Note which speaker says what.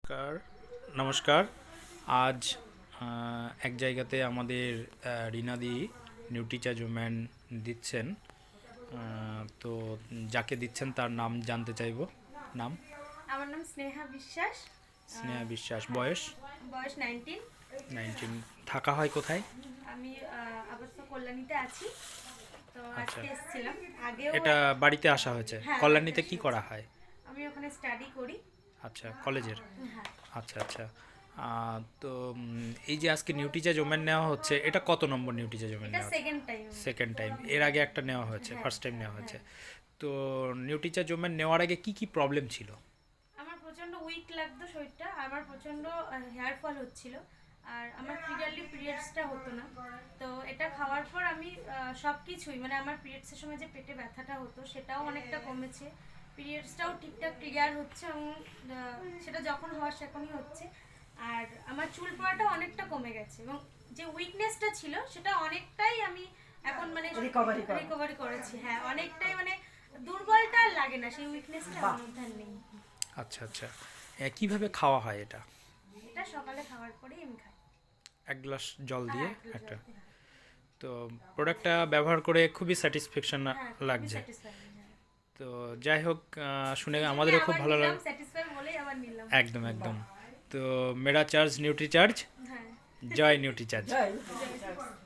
Speaker 1: নমস্কার নমস্কার। আজ এক জায়গাতে আমাদের রিনাদি নিউট্রিচার্জ ওম্যান দিচ্ছেন। তো যাকে দিচ্ছেন তার নাম জানতে চাইবো। নাম?
Speaker 2: আমার নাম স্নেহা বিশ্বাস।
Speaker 1: স্নেহা বিশ্বাস।
Speaker 2: হ্যাঁ,
Speaker 1: বয়স?
Speaker 2: বয়স 19।
Speaker 1: 19। থাকা হয় কোথায়?
Speaker 2: আমি আপাতত কল্যাণীতে আছি। তো
Speaker 1: আচ্ছা,
Speaker 2: আজকে এসেছিলাম। আগেও
Speaker 1: এটা বাড়িতে আসা হয়েছে।
Speaker 2: হ্যাঁ, বাড়িতে
Speaker 1: কল্যাণীতে কি
Speaker 2: এসেছি।
Speaker 1: করা হয়?
Speaker 2: আমি ওখানে স্টাডি করি।
Speaker 1: আচ্ছা, কলেজের।
Speaker 2: হ্যাঁ,
Speaker 1: আচ্ছা আচ্ছা। তো এই যে আজকে নিউট্রিচার্জ ওমেন নেওয়া হচ্ছে, এটা কত নম্বর নিউট্রিচার্জ ওমেন
Speaker 2: এটা
Speaker 1: নেওয়া হচ্ছে?
Speaker 2: Second time.
Speaker 1: Second time. এর আগে একটা নেওয়া হয়েছে,
Speaker 2: হ্যাঁ,
Speaker 1: ফার্স্ট টাইম নেওয়া হয়েছে।
Speaker 2: হ্যাঁ।
Speaker 1: তো নিউট্রিচার্জ ওমেন নেওয়ার আগে কি কি প্রবলেম ছিল?
Speaker 2: আমার প্রচন্ড উইক লাগতো শরীরটা, আমার প্রচন্ড হেয়ার ফল হচ্ছিল, আর আমার ক্লিয়ারলি পিরিয়ডসটা হতো না। তো এটা খাওয়ার পর আমি সব কিছুই মানে আমার পিরিয়ডসের সময় যে পেটে ব্যথাটা হতো সেটাও অনেকটা কমেছে, পিরিয়ডসটাও ঠিকঠাক ক্লিয়ার হচ্ছে, এবং সেটা যখন হওয়ার সেখনই হচ্ছে। আর আমার চুল পড়াটা অনেকটা কমে গেছে, এবং যে উইকনেসটা ছিল সেটা অনেকটাই আমি এখন মানে রিকভারি করেছি। হ্যাঁ, অনেকটাই মানে দুর্বলটা আর লাগে না, সেই উইকনেসটা আমার মধ্যে আর নেই।
Speaker 1: আচ্ছা আচ্ছা। কিভাবে খাওয়া হয় এটা?
Speaker 2: এটা সকালে খাওয়ার পরেই আমি খাই।
Speaker 1: এক গ্লাস জল দিয়ে
Speaker 2: হ্যাঁ, এক লিটার
Speaker 1: একটা।
Speaker 2: দিয়ে, হ্যাঁ।
Speaker 1: তো প্রোডাক্টটা ব্যবহার করে খুবই স্যাটিসফ্যাকশন
Speaker 2: হ্যাঁ, খুবই
Speaker 1: লাগছে।
Speaker 2: স্যাটিসফাইং। হ্যাঁ,
Speaker 1: তো যাই হোক, শুনে
Speaker 2: এই জন্যই
Speaker 1: আমাদেরও খুব
Speaker 2: আবার
Speaker 1: ভালো
Speaker 2: নিলাম,
Speaker 1: লাগে।
Speaker 2: স্যাটিসফাই বলেই আবার নিলাম।
Speaker 1: একদম একদম। তো মেরা চার্জ নিউট্রিচার্জ,
Speaker 2: হ্যাঁ।
Speaker 1: জয় নিউট্রিচার্জ।
Speaker 2: জয় শ্রী কৃষ্ণ।